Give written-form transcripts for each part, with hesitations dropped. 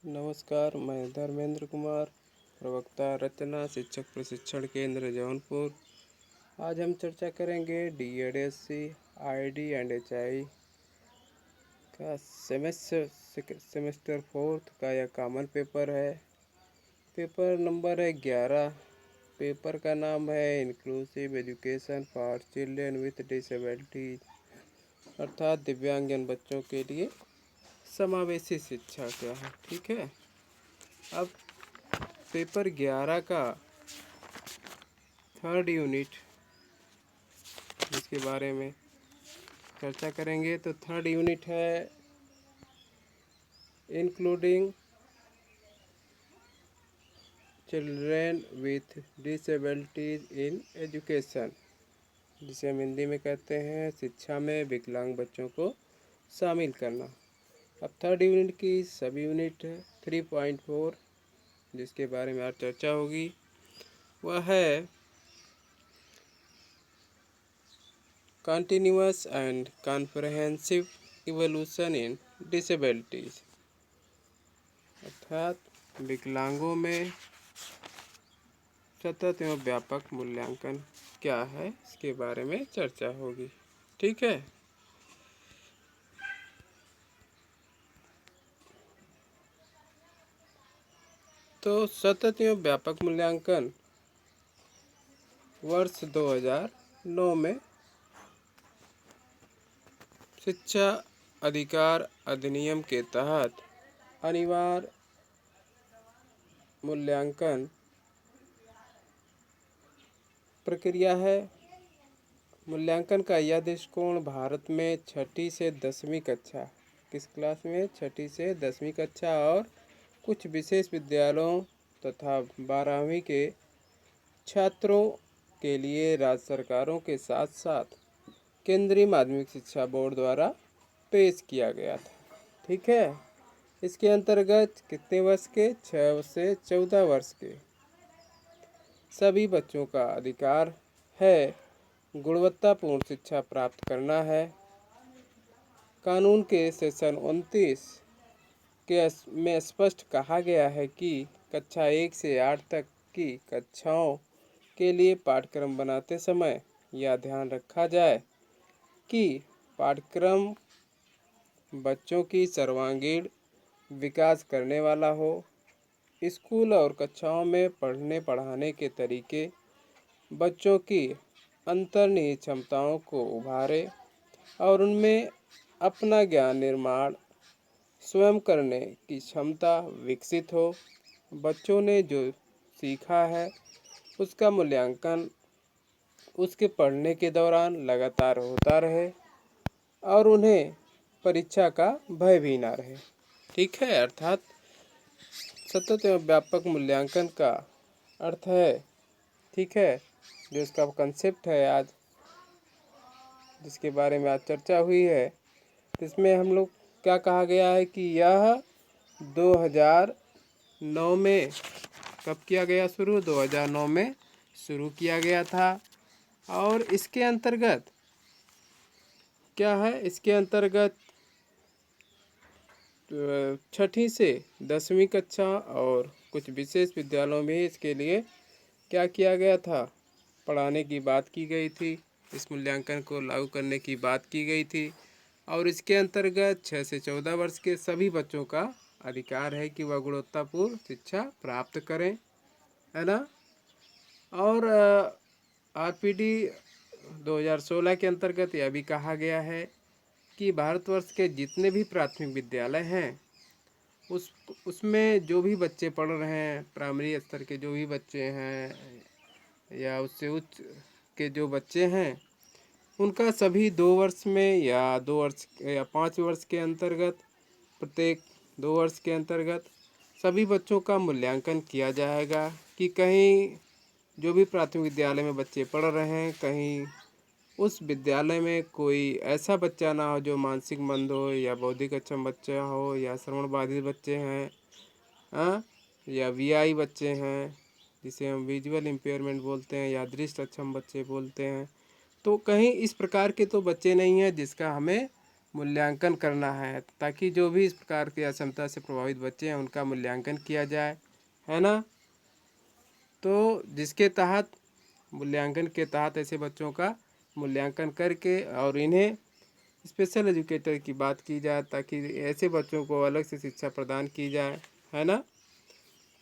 नमस्कार, मैं धर्मेंद्र कुमार, प्रवक्ता रचना शिक्षक प्रशिक्षण केंद्र जौनपुर। आज हम चर्चा करेंगे DED SC ID and HI का सेमेस्टर 4 का यह कॉमन पेपर है। पेपर नंबर है 11। पेपर का नाम है inclusive education for children with disabilities, अर्थात दिव्यांगजन बच्चों के लिए समावेशी शिक्षा क्या है। ठीक है, अब पेपर 11 का थर्ड यूनिट जिसके बारे में चर्चा करेंगे, तो थर्ड यूनिट है including children with disabilities in education, जिसे हम हिंदी में कहते हैं शिक्षा में विकलांग बच्चों को शामिल करना। अब थर्ड यूनिट की सभी यूनिट 3.4 जिसके बारे में आज चर्चा होगी वह है continuous and comprehensive evolution in disabilities, अर्थात विकलांगों में सतत एवं व्यापक मूल्यांकन क्या है, इसके बारे में चर्चा होगी। ठीक है, तो सतत एवं व्यापक मूल्यांकन वर्ष 2009 में शिक्षा अधिकार अधिनियम के तहत अनिवार्य मूल्यांकन प्रक्रिया है। मूल्यांकन का यह दृष्टिकोण भारत में 6ठी से 10वीं कक्षा, किस क्लास में, 6ठी से 10वीं कक्षा और कुछ विशेष विद्यालयों तथा 12वीं के छात्रों के लिए राज्य सरकारों के साथ साथ केंद्रीय माध्यमिक शिक्षा बोर्ड द्वारा पेश किया गया था। ठीक है, इसके अंतर्गत कितने वर्ष के, 6 से 14 वर्ष के सभी बच्चों का अधिकार है गुणवत्तापूर्ण शिक्षा प्राप्त करना है। कानून के सेक्शन 29 में स्पष्ट कहा गया है कि कक्षा 1 से 8 तक की कक्षाओं के लिए पाठ्यक्रम बनाते समय यह ध्यान रखा जाए कि पाठ्यक्रम बच्चों की सर्वांगीण विकास करने वाला हो। स्कूल और कक्षाओं में पढ़ने पढ़ाने के तरीके बच्चों की अंतर्निहित क्षमताओं को उभारे और उनमें अपना ज्ञान निर्माण स्वयं करने की क्षमता विकसित हो। बच्चों ने जो सीखा है उसका मूल्यांकन उसके पढ़ने के दौरान लगातार होता रहे और उन्हें परीक्षा का भय भी ना रहे। ठीक है, अर्थात सतत एवं व्यापक मूल्यांकन का अर्थ है, ठीक है, जो इसका कंसेप्ट है आज जिसके बारे में आज चर्चा हुई है, इसमें हम लोग क्या कहा गया है कि यह 2009 में कब किया गया शुरू, 2009 में शुरू किया गया था। और इसके अंतर्गत क्या है, इसके अंतर्गत 6ठी से 10वीं कक्षा और कुछ विशेष विद्यालयों में इसके लिए क्या किया गया था, पढ़ाने की बात की गई थी, इस मूल्यांकन को लागू करने की बात की गई थी। और इसके अंतर्गत 6 से 14 वर्ष के सभी बच्चों का अधिकार है कि वह गुणवत्तापूर्ण शिक्षा प्राप्त करें, है ना। और RPD 2016 के अंतर्गत यह भी कहा गया है कि भारतवर्ष के जितने भी प्राथमिक विद्यालय हैं उसमें जो भी बच्चे पढ़ रहे हैं, प्राइमरी स्तर के जो भी बच्चे हैं या उससे उच्च के जो बच्चे हैं, उनका सभी 2 वर्ष में या 2 वर्ष या 5 वर्ष के अंतर्गत, प्रत्येक 2 वर्ष के अंतर्गत सभी बच्चों का मूल्यांकन किया जाएगा कि कहीं जो भी प्राथमिक विद्यालय में बच्चे पढ़ रहे हैं, कहीं उस विद्यालय में कोई ऐसा बच्चा ना हो जो मानसिक मंद हो या बौद्धिक अक्षम बच्चा हो या श्रवण बाधित बच्चे हैं, या VI बच्चे हैं जिसे हम विजुअल इम्पेयरमेंट बोलते हैं या दृष्टि अक्षम बच्चे बोलते हैं। तो कहीं इस प्रकार के तो बच्चे नहीं हैं जिसका हमें मूल्यांकन करना है, ताकि जो भी इस प्रकार की अक्षमता से प्रभावित बच्चे हैं उनका मूल्यांकन किया जाए, है ना। तो जिसके तहत मूल्यांकन के तहत ऐसे बच्चों का मूल्यांकन करके और इन्हें स्पेशल एजुकेटर की बात की जाए, ताकि ऐसे बच्चों को अलग से शिक्षा प्रदान की जाए, है ना।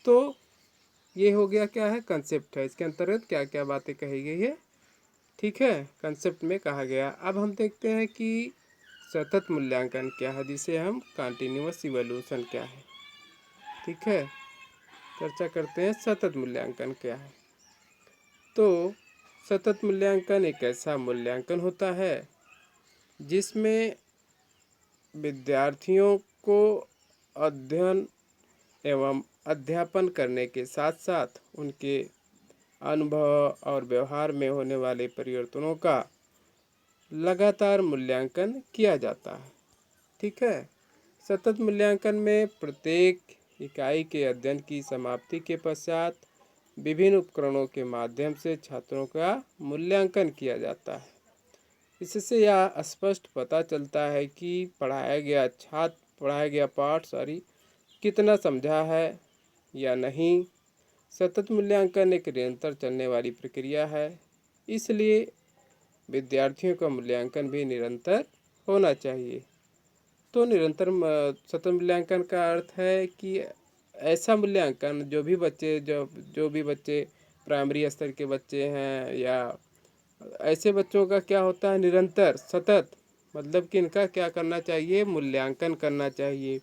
तो ये हो गया, क्या है, कंसेप्ट है, इसके अंतर्गत क्या क्या बातें कही गई है, ठीक है, कंसेप्ट में कहा गया। अब हम देखते हैं कि सतत मूल्यांकन क्या है, जिसे हम कंटिन्यूअस इवोल्यूशन क्या है, ठीक है। चर्चा करते हैं सतत मूल्यांकन क्या है। तो सतत मूल्यांकन एक ऐसा मूल्यांकन होता है जिसमें विद्यार्थियों को अध्ययन एवं अध्यापन करने के साथ साथ उनके अनुभव और व्यवहार में होने वाले परिवर्तनों का लगातार मूल्यांकन किया जाता है, ठीक है। सतत मूल्यांकन में प्रत्येक इकाई के अध्ययन की समाप्ति के पश्चात विभिन्न उपकरणों के माध्यम से छात्रों का मूल्यांकन किया जाता है। इससे यह स्पष्ट पता चलता है कि पढ़ाया गया पाठ कितना समझा है या नहीं। सतत मूल्यांकन एक निरंतर चलने वाली प्रक्रिया है, इसलिए विद्यार्थियों का मूल्यांकन भी निरंतर होना चाहिए। तो सतत मूल्यांकन का अर्थ है कि ऐसा मूल्यांकन जो भी बच्चे प्राइमरी स्तर के बच्चे हैं, या ऐसे बच्चों का क्या होता है, निरंतर सतत, मतलब कि इनका क्या करना चाहिए, मूल्यांकन करना चाहिए।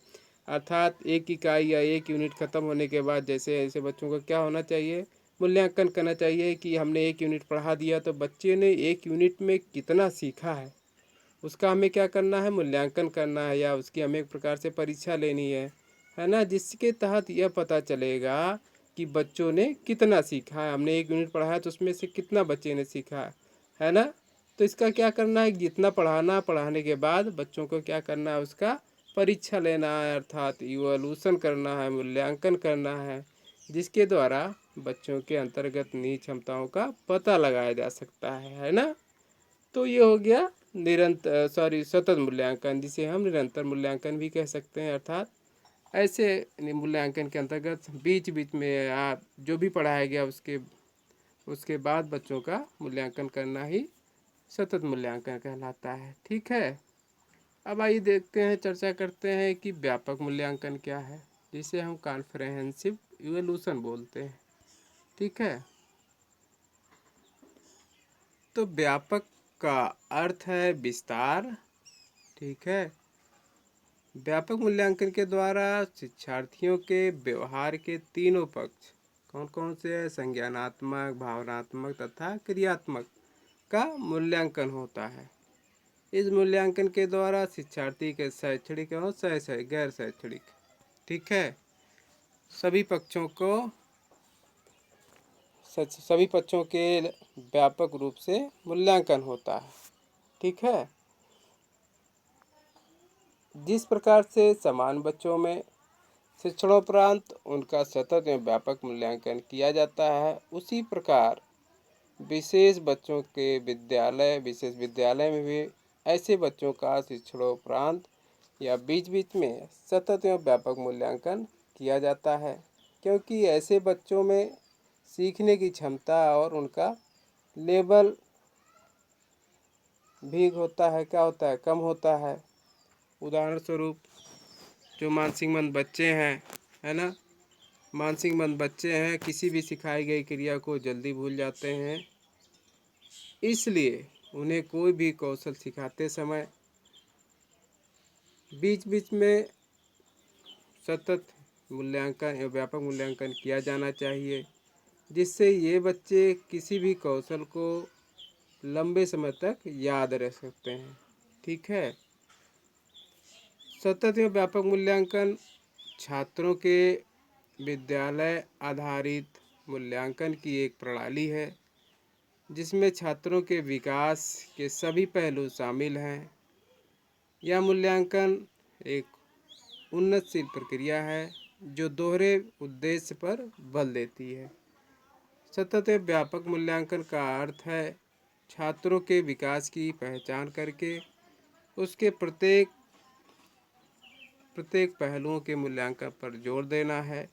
अर्थात एक इकाई या एक यूनिट ख़त्म होने के बाद जैसे ऐसे बच्चों का क्या होना चाहिए, मूल्यांकन करना चाहिए कि हमने एक यूनिट पढ़ा दिया तो बच्चे ने एक यूनिट में कितना सीखा है, उसका हमें क्या करना है, मूल्यांकन करना है, या उसकी हमें एक प्रकार से परीक्षा लेनी है ना, जिसके तहत यह पता चलेगा कि बच्चों ने कितना सीखा है। हमने एक यूनिट पढ़ा है तो उसमें से कितना बच्चे ने सीखा है ना। तो इसका क्या करना है, जितना पढ़ाने के बाद बच्चों को क्या करना है, उसका परीक्षा लेना है, अर्थात इवोल्यूशन करना है, मूल्यांकन करना है, जिसके द्वारा बच्चों के अंतर्गत निहित क्षमताओं का पता लगाया जा सकता है ना। तो ये हो गया सतत मूल्यांकन, जिसे हम निरंतर मूल्यांकन भी कह सकते हैं। अर्थात ऐसे मूल्यांकन के अंतर्गत बीच बीच में आप जो भी पढ़ाया गया उसके बाद बच्चों का मूल्यांकन करना ही सतत मूल्यांकन कहलाता है, ठीक है। अब आइए देखते हैं, चर्चा करते हैं कि व्यापक मूल्यांकन क्या है, जिसे हम कॉम्प्रिहेंसिव इवोल्यूशन बोलते हैं, ठीक है। तो व्यापक का अर्थ है विस्तार, ठीक है। व्यापक मूल्यांकन के द्वारा शिक्षार्थियों के व्यवहार के तीनों पक्ष कौन कौन से हैं, संज्ञानात्मक, भावनात्मक तथा क्रियात्मक का मूल्यांकन होता है। इस मूल्यांकन के द्वारा शिक्षार्थी के शैक्षणिक एवं गैर शैक्षणिक, ठीक है, सभी पक्षों के व्यापक रूप से मूल्यांकन होता है, ठीक है। जिस प्रकार से समान बच्चों में शिक्षणोपरांत उनका सतत एवं व्यापक मूल्यांकन किया जाता है, उसी प्रकार विशेष विद्यालय में भी ऐसे बच्चों का शिक्षणोपरांत या बीच बीच में सतत एवं व्यापक मूल्यांकन किया जाता है, क्योंकि ऐसे बच्चों में सीखने की क्षमता और उनका लेवल भी होता है, क्या होता है, कम होता है। उदाहरण स्वरूप जो मानसिकमंद बच्चे हैं, है ना, मानसिकमंद बच्चे हैं, किसी भी सिखाई गई क्रिया को जल्दी भूल जाते हैं, इसलिए उन्हें कोई भी कौशल सिखाते समय बीच बीच में सतत मूल्यांकन एवं व्यापक मूल्यांकन किया जाना चाहिए, जिससे ये बच्चे किसी भी कौशल को लंबे समय तक याद रख सकते हैं, ठीक है। सतत एवं व्यापक मूल्यांकन छात्रों के विद्यालय आधारित मूल्यांकन की एक प्रणाली है, जिसमें छात्रों के विकास के सभी पहलू शामिल हैं। यह मूल्यांकन एक उन्नतशील प्रक्रिया है जो दोहरे उद्देश्य पर बल देती है। सतत एवं व्यापक मूल्यांकन का अर्थ है छात्रों के विकास की पहचान करके उसके प्रत्येक पहलुओं के मूल्यांकन पर जोर देना है।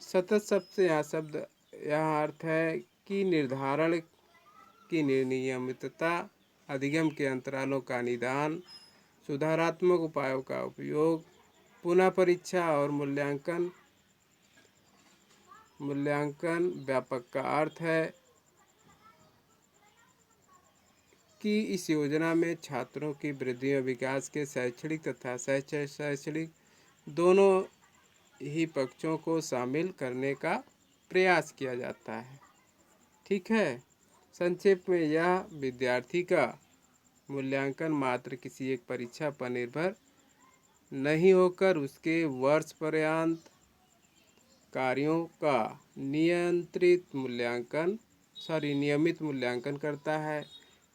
सतत शब्द से यहाँ अर्थ है कि निर्धारण की नियमितता, अधिगम के अंतरालों का निदान, सुधारात्मक उपायों का उपयोग, पुनः परीक्षा और मूल्यांकन व्यापक का अर्थ है कि इस योजना में छात्रों की वृद्धि और विकास के शैक्षणिक तथा शैक्षणिक दोनों ही पक्षों को शामिल करने का प्रयास किया जाता है। ठीक है। संक्षेप में यह विद्यार्थी का मूल्यांकन मात्र किसी एक परीक्षा पर निर्भर नहीं होकर उसके वर्ष पर्यंत कार्यों का नियमित मूल्यांकन करता है।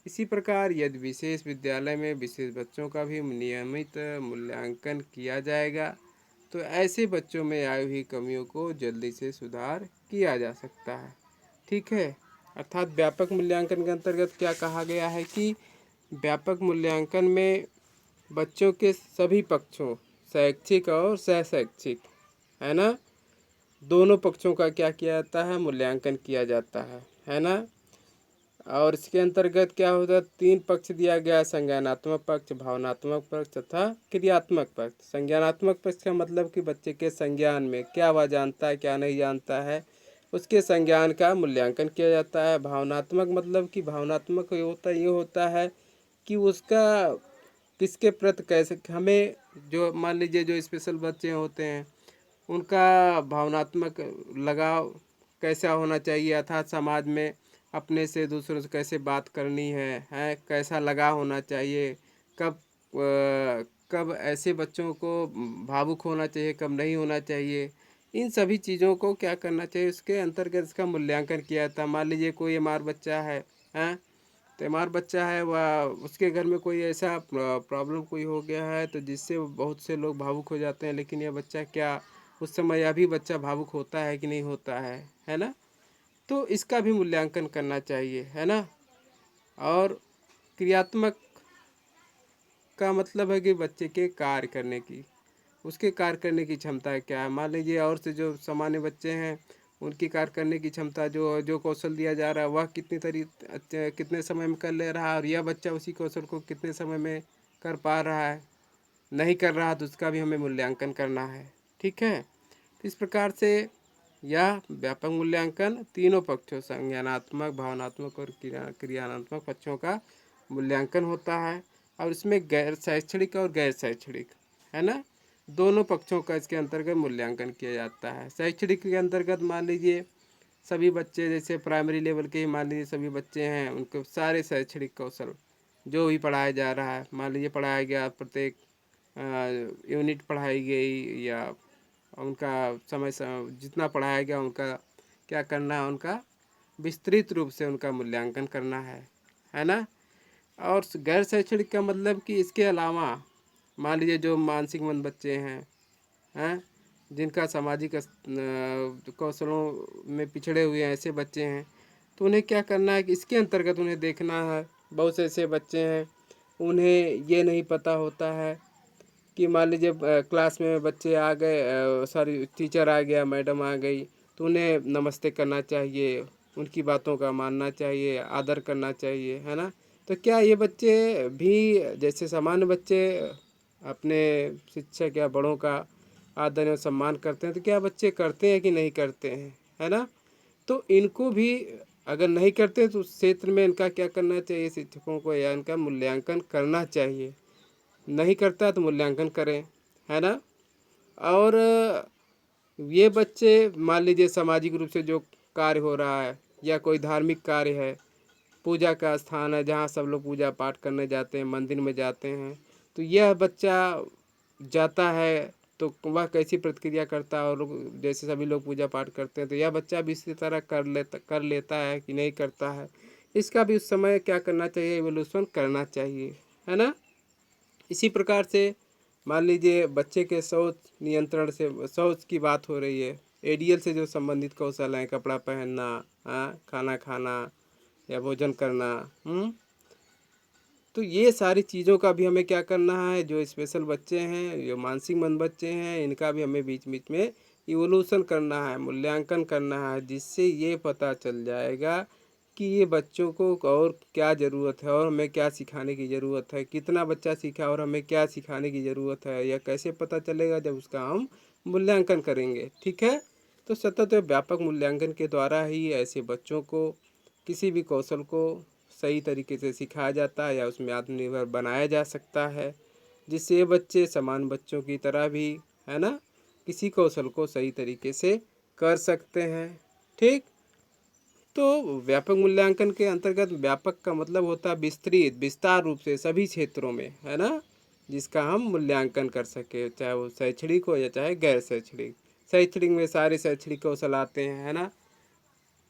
इसी प्रकार यदि विशेष विद्यालय में विशेष बच्चों का भी नियमित मूल्यांकन किया जाएगा तो ऐसे बच्चों में आई हुई कमियों को जल्दी से सुधार किया जा सकता है। ठीक है। अर्थात व्यापक मूल्यांकन के अंतर्गत क्या कहा गया है कि व्यापक मूल्यांकन में बच्चों के सभी पक्षों, शैक्षिक और सह-शैक्षिक, है ना, दोनों पक्षों का क्या किया जाता है, मूल्यांकन किया जाता है ना। और इसके अंतर्गत क्या होता है, 3 पक्ष दिया गया है, संज्ञानात्मक पक्ष, भावनात्मक पक्ष तथा क्रियात्मक पक्ष। संज्ञानात्मक पक्ष का मतलब कि बच्चे के संज्ञान में क्या वह जानता है क्या नहीं जानता है, उसके संज्ञान का मूल्यांकन किया जाता है। भावनात्मक मतलब कि भावनात्मक ये होता है कि उसका किसके प्रति कैसे, हमें जो मान लीजिए जो स्पेशल बच्चे होते हैं उनका भावनात्मक लगाव कैसा होना चाहिए, अर्थात समाज में अपने से दूसरों से कैसे बात करनी है कैसा लगाव होना चाहिए, कब ऐसे बच्चों को भावुक होना चाहिए, कब नहीं होना चाहिए, इन सभी चीज़ों को क्या करना चाहिए, उसके अंतर्गत इसका मूल्यांकन किया जाता है। मान लीजिए कोई एमआर बच्चा है तो एमआर बच्चा है, वह उसके घर में कोई ऐसा प्रॉब्लम कोई हो गया है तो जिससे बहुत से लोग भावुक हो जाते हैं, लेकिन यह बच्चा क्या उस समय यह भी बच्चा भावुक होता है कि नहीं होता है ना। तो इसका भी मूल्यांकन करना चाहिए, है ना। और क्रियात्मक का मतलब है कि बच्चे के कार्य करने की, उसके कार्य करने की क्षमता क्या है। मान लीजिए और से जो सामान्य बच्चे हैं उनकी कार्य करने की क्षमता, जो कौशल दिया जा रहा है वह कितने समय में कर ले रहा है, और यह बच्चा उसी कौशल को कितने समय में कर पा रहा है, नहीं कर रहा तो उसका भी हमें मूल्यांकन करना है। ठीक है। इस प्रकार से यह व्यापक मूल्यांकन तीनों पक्षों, संज्ञानात्मक, भावनात्मक और क्रियात्मक पक्षों का मूल्यांकन होता है। और इसमें गैर शैक्षणिक और गैर शैक्षणिक, है ना, दोनों पक्षों का इसके अंतर्गत मूल्यांकन किया जाता है। शैक्षणिक के अंतर्गत मान लीजिए सभी बच्चे जैसे प्राइमरी लेवल के ही मान लीजिए सभी बच्चे हैं, उनको सारे शैक्षणिक कौशल जो भी पढ़ाया जा रहा है, मान लीजिए पढ़ाया गया, प्रत्येक यूनिट पढ़ाई गई या उनका समय जितना पढ़ाया गया उनका क्या करना है, उनका विस्तृत रूप से उनका मूल्यांकन करना है ना। और गैर शैक्षणिक का मतलब कि इसके अलावा मान लीजिए जो मानसिक मंद बच्चे हैं जिनका सामाजिक कौशलों में पिछड़े हुए ऐसे बच्चे हैं, तो उन्हें क्या करना है कि इसके अंतर्गत उन्हें देखना है। बहुत से ऐसे बच्चे हैं उन्हें ये नहीं पता होता है कि मान लीजिए क्लास में बच्चे आ गए, सॉरी टीचर आ गया, मैडम आ गई, तो उन्हें नमस्ते करना चाहिए, उनकी बातों का मानना चाहिए, आदर करना चाहिए, है ना। तो क्या ये बच्चे भी जैसे सामान्य बच्चे अपने शिक्षक या बड़ों का आदर और सम्मान करते हैं, तो क्या बच्चे करते हैं कि नहीं करते हैं, है ना। तो इनको भी अगर नहीं करते तो उस क्षेत्र में इनका क्या करना चाहिए, शिक्षकों को या इनका मूल्यांकन करना चाहिए। नहीं करता तो मूल्यांकन करें, है ना। और ये बच्चे मान लीजिए सामाजिक रूप से जो कार्य हो रहा है या कोई धार्मिक कार्य है, पूजा का स्थान है जहाँ सब लोग पूजा पाठ करने जाते हैं, मंदिर में जाते हैं, तो यह बच्चा जाता है तो वह कैसी प्रतिक्रिया करता है, और जैसे सभी लोग पूजा पाठ करते हैं तो यह बच्चा भी इसी तरह कर लेता है कि नहीं करता है, इसका भी उस समय क्या करना चाहिए, इवोल्यूशन करना चाहिए, है ना। इसी प्रकार से मान लीजिए बच्चे के शौच नियंत्रण से, शौच की बात हो रही है, एडीएल से जो संबंधित कौशल हैं, कपड़ा पहनना, खाना खाना या भोजन करना, तो ये सारी चीज़ों का भी हमें क्या करना है, जो स्पेशल बच्चे हैं, जो मानसिक मंद बच्चे हैं, इनका भी हमें बीच बीच में इवोल्यूशन करना है, मूल्यांकन करना है, जिससे ये पता चल जाएगा कि ये बच्चों को और क्या ज़रूरत है और हमें क्या सिखाने की ज़रूरत है, कितना बच्चा सीखा और हमें क्या सिखाने की ज़रूरत है। यह कैसे पता चलेगा, जब उसका हम मूल्यांकन करेंगे। ठीक है, तो सतत और व्यापक मूल्यांकन के द्वारा ही ऐसे बच्चों को किसी भी कौशल को सही तरीके से सिखाया जाता है या उसमें आत्मनिर्भर बनाया जा सकता है, जिससे ये बच्चे समान बच्चों की तरह भी, है ना, किसी कौशल को सही तरीके से कर सकते हैं। ठीक, तो व्यापक मूल्यांकन के अंतर्गत व्यापक का मतलब होता है विस्तृत, विस्तार रूप से सभी क्षेत्रों में, है ना, जिसका हम मूल्यांकन कर सके, चाहे वो शैक्षणिक हो या चाहे गैर शैक्षणिक। शैक्षणिक में सारे शैक्षणिक कौशल आते हैं, है ना।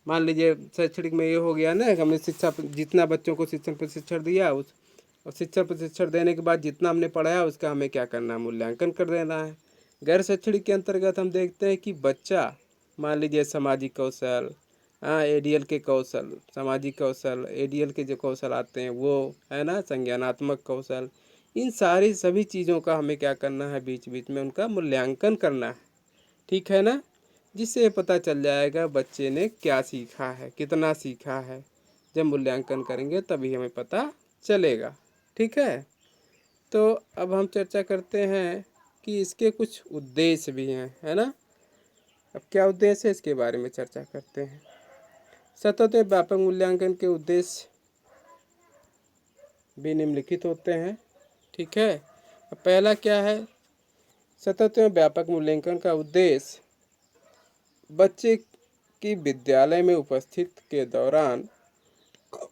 मान लीजिए शैक्षणिक में ये हो गया ना, हमने शिक्षा जितना बच्चों को शिक्षण प्रशिक्षण दिया उस, और शिक्षण प्रशिक्षण देने के बाद जितना हमने पढ़ाया उसका हमें क्या करना है, मूल्यांकन कर देना है। गैर शैक्षणिक के अंतर्गत हम देखते हैं कि बच्चा मान लीजिए सामाजिक कौशल, हाँ, एडीएल के कौशल, सामाजिक कौशल, एडीएल के जो कौशल आते हैं वो, है ना, संज्ञानात्मक कौशल, इन सारी सभी चीज़ों का हमें क्या करना है, बीच बीच में उनका मूल्यांकन करना है। ठीक है ना, जिससे पता चल जाएगा बच्चे ने क्या सीखा है, कितना सीखा है। जब मूल्यांकन करेंगे तभी हमें पता चलेगा। ठीक है, तो अब हम चर्चा करते हैं कि इसके कुछ उद्देश्य भी हैं, है ना। अब क्या उद्देश्य है इसके बारे में चर्चा करते हैं। सतत एवं व्यापक मूल्यांकन के उद्देश्य भी निम्नलिखित होते हैं। ठीक है, अब पहला क्या है, सतत एवं व्यापक मूल्यांकन का उद्देश्य बच्चे की विद्यालय में उपस्थित के दौरान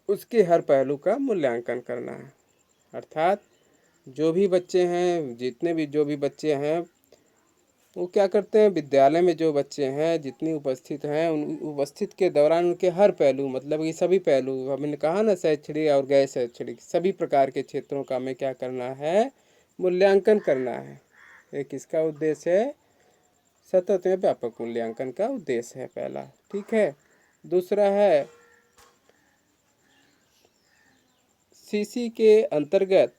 उसके हर पहलू का मूल्यांकन करना है। अर्थात जो भी बच्चे हैं, जितने भी जो भी बच्चे हैं, वो क्या करते हैं, विद्यालय में जो बच्चे हैं जितनी उपस्थित हैं, उन उपस्थित के दौरान उनके हर पहलू, मतलब ये सभी पहलू, हमने कहा ना, शैक्षणिक और गैर शैक्षणिक सभी प्रकार के क्षेत्रों का हमें क्या करना है, मूल्यांकन करना है। एक किसका उद्देश्य है, सतत एवं व्यापक मूल्यांकन का उद्देश्य है पहला। ठीक है, दूसरा है सीसी के अंतर्गत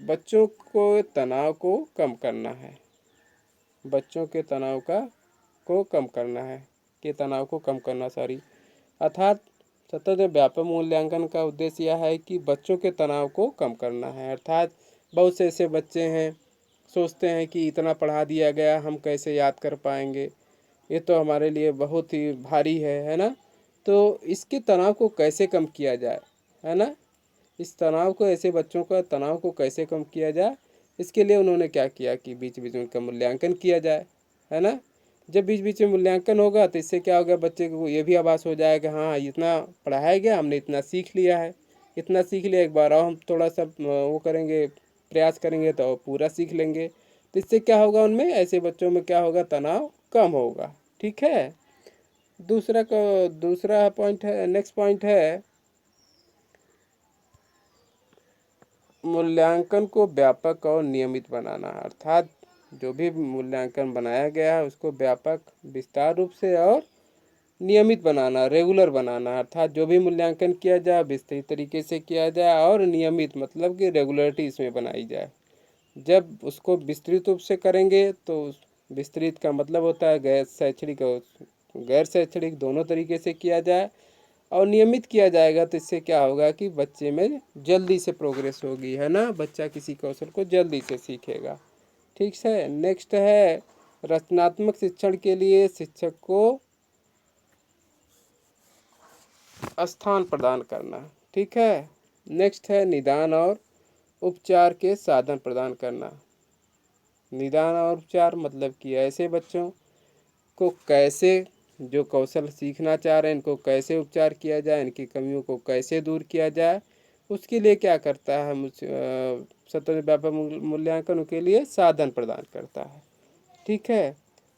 बच्चों को तनाव को कम करना है, बच्चों के तनाव का को कम करना है, के तनाव को कम करना, सॉरी। अर्थात सतत व्यापक मूल्यांकन का उद्देश्य यह है कि बच्चों के तनाव को कम करना है। अर्थात बहुत से ऐसे बच्चे हैं, सोचते हैं कि इतना पढ़ा दिया गया, हम कैसे याद कर पाएंगे, ये तो हमारे लिए बहुत ही भारी है ना। तो इसके तनाव को कैसे कम किया जाए, है ना, इस तनाव को, ऐसे बच्चों का तनाव को कैसे कम किया जाए, इसके लिए उन्होंने क्या किया कि बीच बीच में उनका मूल्यांकन किया जाए, है ना। जब बीच बीच में मूल्यांकन होगा तो इससे क्या होगा, बच्चे को ये भी आभास हो जाएगा, हाँ इतना पढ़ाया गया, हमने इतना सीख लिया है, इतना सीख लिया, एक बार और हम थोड़ा सा वो करेंगे, प्रयास करेंगे तो पूरा सीख लेंगे। तो इससे क्या होगा, उनमें, ऐसे बच्चों में क्या होगा, तनाव कम होगा। ठीक है, दूसरा पॉइंट है, नेक्स्ट पॉइंट है मूल्यांकन को व्यापक और नियमित बनाना। अर्थात जो भी मूल्यांकन बनाया गया है उसको व्यापक, विस्तार रूप से और नियमित बनाना, रेगुलर बनाना। अर्थात जो भी मूल्यांकन किया जाए विस्तृत तरीके से किया जाए और नियमित, मतलब कि रेगुलरिटी इसमें बनाई जाए। जब उसको विस्तृत रूप से करेंगे तो विस्तृत का मतलब होता है गैर शैक्षणिक और गैर शैक्षणिक दोनों तरीके से किया जाए, और नियमित किया जाएगा तो इससे क्या होगा कि बच्चे में जल्दी से प्रोग्रेस होगी, है ना, बच्चा किसी कौशल को जल्दी से सीखेगा। ठीक है, नेक्स्ट है रचनात्मक शिक्षण के लिए शिक्षक को स्थान प्रदान करना। ठीक है, नेक्स्ट है निदान और उपचार के साधन प्रदान करना। निदान और उपचार मतलब कि ऐसे बच्चों को कैसे, जो कौशल सीखना चाह रहे हैं, इनको कैसे उपचार किया जाए, इनकी कमियों को कैसे दूर किया जाए, उसके लिए क्या करता है, सतत व्यापक मूल्यांकन के लिए साधन प्रदान करता है। ठीक है,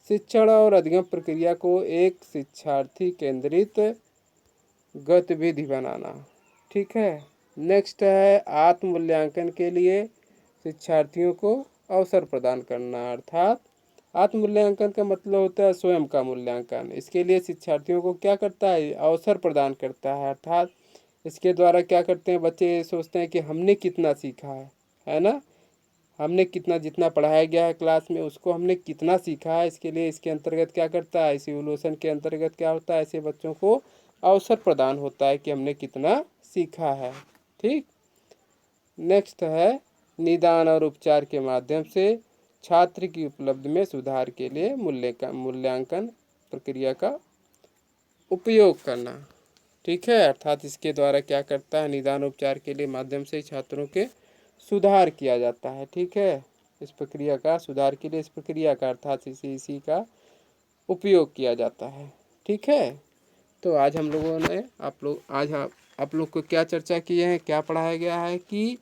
शिक्षण और अधिगम प्रक्रिया को एक शिक्षार्थी केंद्रित गतिविधि बनाना। ठीक है, नेक्स्ट है आत्म मूल्यांकन के लिए शिक्षार्थियों को अवसर प्रदान करना। अर्थात आत्म मूल्यांकन का मतलब होता है स्वयं का मूल्यांकन। इसके लिए शिक्षार्थियों को क्या करता है, अवसर प्रदान करता है। अर्थात इसके द्वारा क्या करते हैं, बच्चे सोचते हैं कि हमने कितना सीखा है ना, हमने कितना, जितना पढ़ाया गया है क्लास में उसको हमने कितना सीखा है। इसके लिए इसके अंतर्गत क्या करता है, इस इवोल्यूशन के अंतर्गत क्या होता है, ऐसे बच्चों को अवसर प्रदान होता है कि हमने कितना सीखा है। ठीक। नेक्स्ट है निदान और उपचार के माध्यम से छात्र की उपलब्धि में सुधार के लिए मूल्यांकन प्रक्रिया का उपयोग करना। ठीक है। अर्थात इसके द्वारा क्या करता है, निदान उपचार के लिए माध्यम से छात्रों के सुधार किया जाता है। ठीक है। इस प्रक्रिया का सुधार के लिए इस प्रक्रिया का अर्थात इसी का उपयोग किया जाता है। ठीक है। तो आज हम लोगों ने आप लोग को क्या चर्चा किए हैं, क्या पढ़ाया गया है कि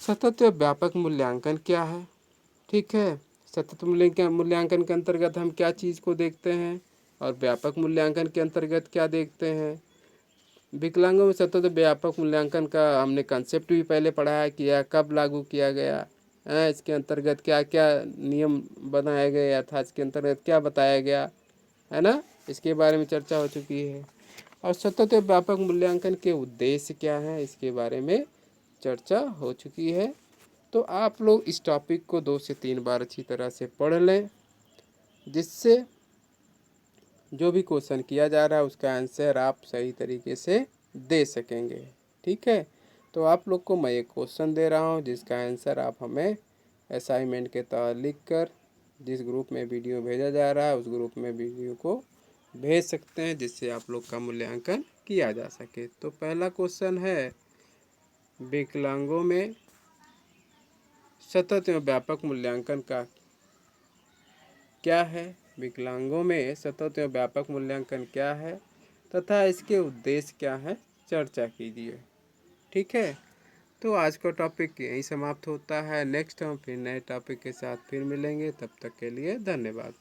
सतत व्यापक मूल्यांकन क्या है। ठीक है। सतत मूल्यांकन के अंतर्गत हम क्या चीज़ को देखते हैं और व्यापक मूल्यांकन के अंतर्गत क्या देखते हैं। विकलांगों में सतत व्यापक मूल्यांकन का हमने कंसेप्ट भी पहले पढ़ाया किया, कब लागू किया गया है, इसके अंतर्गत क्या क्या नियम बनाए गए अर्थात इसके अंतर्गत क्या बताया गया है ना, इसके बारे में चर्चा हो चुकी है। और सतत व्यापक मूल्यांकन के उद्देश्य क्या हैं इसके बारे में चर्चा हो चुकी है। तो आप लोग इस टॉपिक को 2 से 3 बार अच्छी तरह से पढ़ लें, जिससे जो भी क्वेश्चन किया जा रहा है उसका आंसर आप सही तरीके से दे सकेंगे। ठीक है। तो आप लोग को मैं एक क्वेश्चन दे रहा हूँ जिसका आंसर आप हमें असाइनमेंट के तहत लिख कर जिस ग्रुप में वीडियो भेजा जा रहा है उस ग्रुप में वीडियो को भेज सकते हैं, जिससे आप लोग का मूल्यांकन किया जा सके। तो पहला क्वेश्चन है, विकलांगों में सतत एवं व्यापक मूल्यांकन का क्या है, विकलांगों में सतत एवं व्यापक मूल्यांकन क्या है तथा इसके उद्देश्य क्या है, चर्चा कीजिए। ठीक है। तो आज का टॉपिक यहीं समाप्त होता है। नेक्स्ट हम फिर नए टॉपिक के साथ फिर मिलेंगे, तब तक के लिए धन्यवाद।